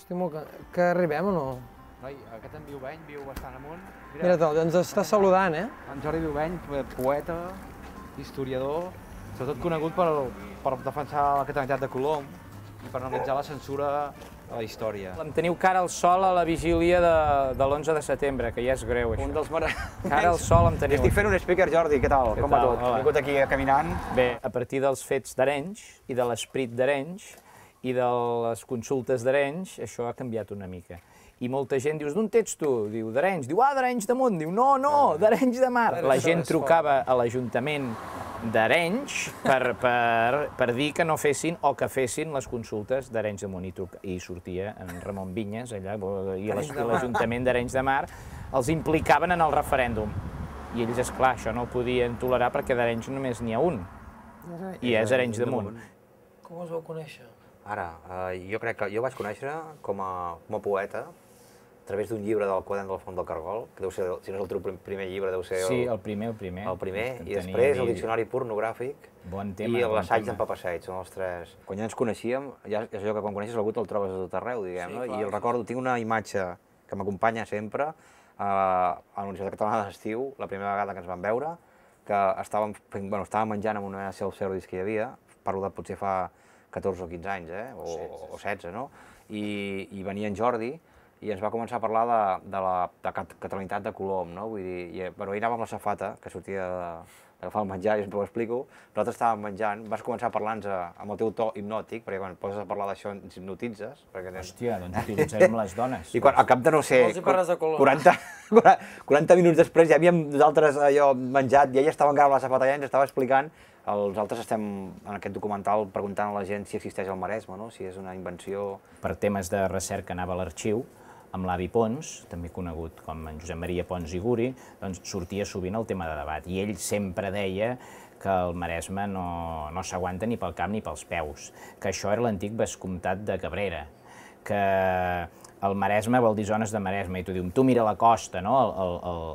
Estic molt... Que arribem o no? Noi, aquest en Viubeny viu bastant amunt. Mira, ens està saludant, eh? En Jordi Viubeny, poeta, historiador, sobretot conegut per defensar la catalanitat de Colom i per analitzar la censura de la història. Em teniu cara al sol a la vigília de l'11 de setembre, que ja és greu, això. Un dels mares... Cara al sol em teniu. Estic fent un speaker, Jordi, què tal? Com va tot? He vingut aquí caminant. Bé, a partir dels fets d'Arenys i de l'esprit d'Arenys i de les consultes d'Arenys, això ha canviat una mica. I molta gent dius, d'on ets tu? Diu, d'Arenys. Diu, d'Arenys de Munt. Diu, no, d'Arenys de Mar. La gent trucava a l'Ajuntament d'Arenys per dir que no fessin o que fessin les consultes d'Arenys de Munt. I sortia en Ramon Vinyes, allà, i l'Ajuntament d'Arenys de Mar els implicaven en el referèndum. I ells, esclar, això no ho podien tolerar perquè d'Arenys només n'hi ha un. I és Arenys de Munt. Com us vau conèixer? Ara, jo crec que jo vaig conèixer com a poeta a través d'un llibre del Quadern de la Font del Cargol, que deu ser, si no és el teu primer llibre, deu ser Sí, el primer. El primer, i després el diccionari pornogràfic i l'assaig d'en Papasseig, són els tres. Quan ja ens coneixíem, ja és allò que quan coneixes algú te'l trobes a tot arreu, diguem, no? I el recordo, tinc una imatge que m'acompanya sempre a la Universitat Catalana d'Estiu, la primera vegada que ens vam veure, que estàvem menjant en una self-service que hi havia, parlo de potser fa 14 o 15 anys, o 16, no? I venia en Jordi i ens va començar a parlar de la catalanitat de Colom, no? Vull dir, però ell anava amb la safata, que sortia d'agafar el menjar, i us ho explico, nosaltres estàvem menjant, vas començar a parlar-nos amb el teu to hipnòtic, perquè quan poses a parlar d'això ens hipnotitzes. Hòstia, doncs utilitzarem les dones. I al cap de, no sé, Vols dir parles de Colom? 40 minuts després ja havíem nosaltres allò menjat i ella estava encara amb la safata i ens estava explicant. Nosaltres estem en aquest documental preguntant a la gent si existeix el Maresme, no? Si és una invenció... Per temes de recerca anava a l'arxiu, amb l'avi Pons, també conegut com en Josep Maria Pons i Guri, doncs sortia sovint el tema de debat. I ell sempre deia que el Maresme no s'aguanta ni pel cap ni pels peus, que això era l'antic vescomtat de Cabrera, que el Maresme vol dir zones de Maresme, i tu dius, tu mira la costa, no?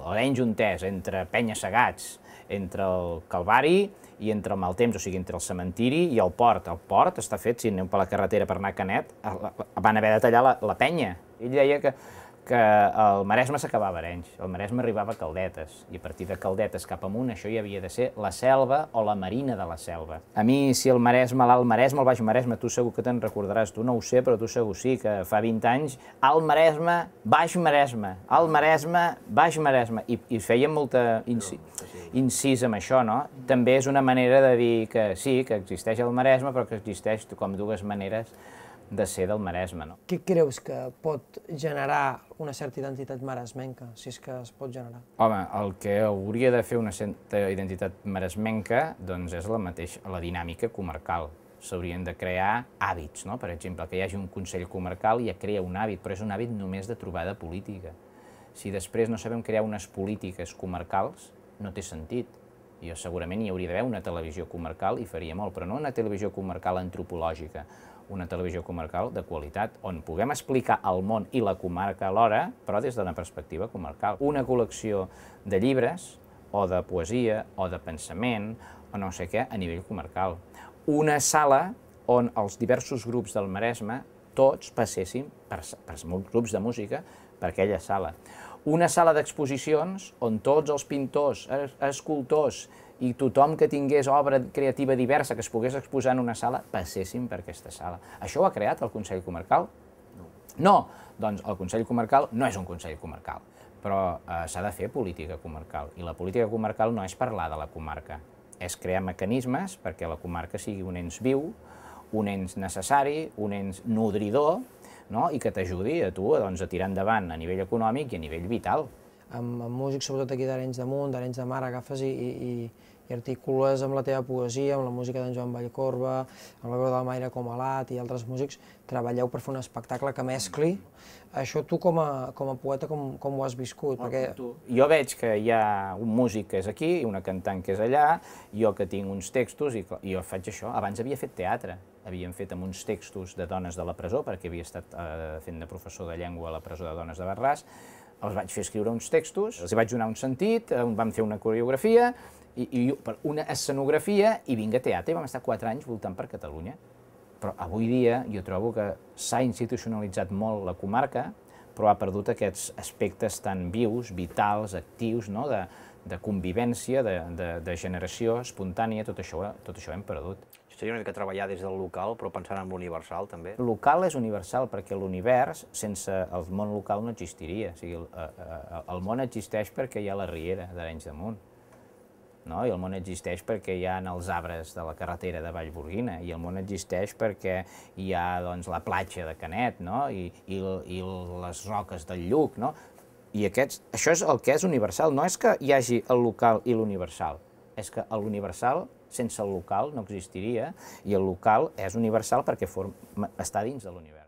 L'Arenys Juntès, entre Penya-segats, entre el Calvari i entre el mal temps, o sigui, entre el cementiri i el port. El port està fet, si aneu per la carretera per anar a Canet, van haver de tallar la penya. Ell deia que el Maresme s'acabava a Arenys, el Maresme arribava a Caldetes, i a partir de Caldetes cap amunt això ja havia de ser la selva o la marina de la selva. A mi, si el Maresme, l'Alt Maresme, el Baix Maresme, tu segur que te'n recordaràs, tu no ho sé, però tu segur sí, que fa 20 anys, Alt Maresme, Baix Maresme, Alt Maresme, Baix Maresme, i feien molta incís amb això, no? També és una manera de dir que sí, que existeix el Maresme, però que existeix com dues maneres de ser del Maresme, no? Què creus que pot generar una certa identitat maresmenca, si és que es pot generar? Home, el que hauria de fer una certa identitat maresmenca doncs és la dinàmica comarcal. S'haurien de crear hàbits, no? Per exemple, que hi hagi un Consell Comarcal ja crea un hàbit, però és un hàbit només de trobada política. Si després no sabem crear unes polítiques comarcals, no té sentit. Jo segurament hi hauria d'haver una televisió comarcal i faria molt, però no una televisió comarcal antropològica, una televisió comarcal de qualitat, on puguem explicar el món i la comarca alhora, però des d'una perspectiva comarcal. Una col·lecció de llibres, o de poesia, o de pensament, o no sé què, a nivell comarcal. Una sala on els diversos grups del Maresme, tots passessin, per molts grups de música, per aquella sala. Una sala d'exposicions on tots els pintors, escultors, i tothom que tingués obra creativa diversa que es pogués exposar en una sala, passessin per aquesta sala. Això ho ha creat el Consell Comarcal? No. Doncs el Consell Comarcal no és un Consell Comarcal, però s'ha de fer política comarcal, i la política comarcal no és parlar de la comarca, és crear mecanismes perquè la comarca sigui un ens viu, un ens necessari, un ens nodridor, no? I que t'ajudi a tu a tirar endavant a nivell econòmic i a nivell vital. Amb músics, sobretot aquí d'Arenys de Munt, d'Arenys de Mar, agafes i articules amb la teva poesia, amb la música d'en Joan Vallcorba, amb la veu del Maire Comalat i altres músics, treballeu per fer un espectacle que mescli. Això tu com a poeta com ho has viscut? Jo veig que hi ha un músic que és aquí i una cantant que és allà, jo que tinc uns textos i jo faig això. Abans havia fet teatre, havíem fet amb uns textos de dones de la presó, perquè havia estat fent de professor de llengua a la presó de dones de Barràs. Els vaig fer escriure uns textos, els vaig donar un sentit, vam fer una coreografia, una escenografia, i vinga teatre, i vam estar 4 anys voltant per Catalunya. Però avui dia jo trobo que s'ha institucionalitzat molt la comarca, però ha perdut aquests aspectes tan vius, vitals, actius, de convivència, de generació espontània, tot això ho hem perdut. Això seria una mica treballar des del local, però pensant en l'universal també. El local és universal perquè l'univers, sense el món local, no existiria. O sigui, el món existeix perquè hi ha la riera d'Arenys de Munt. I el món existeix perquè hi ha els arbres de la carretera de Vallgorguina, i el món existeix perquè hi ha la platja de Canet, i les roques del Lluc. I això és el que és universal, no és que hi hagi el local i l'universal, és que l'universal sense el local no existiria, i el local és universal perquè està dins de l'univers.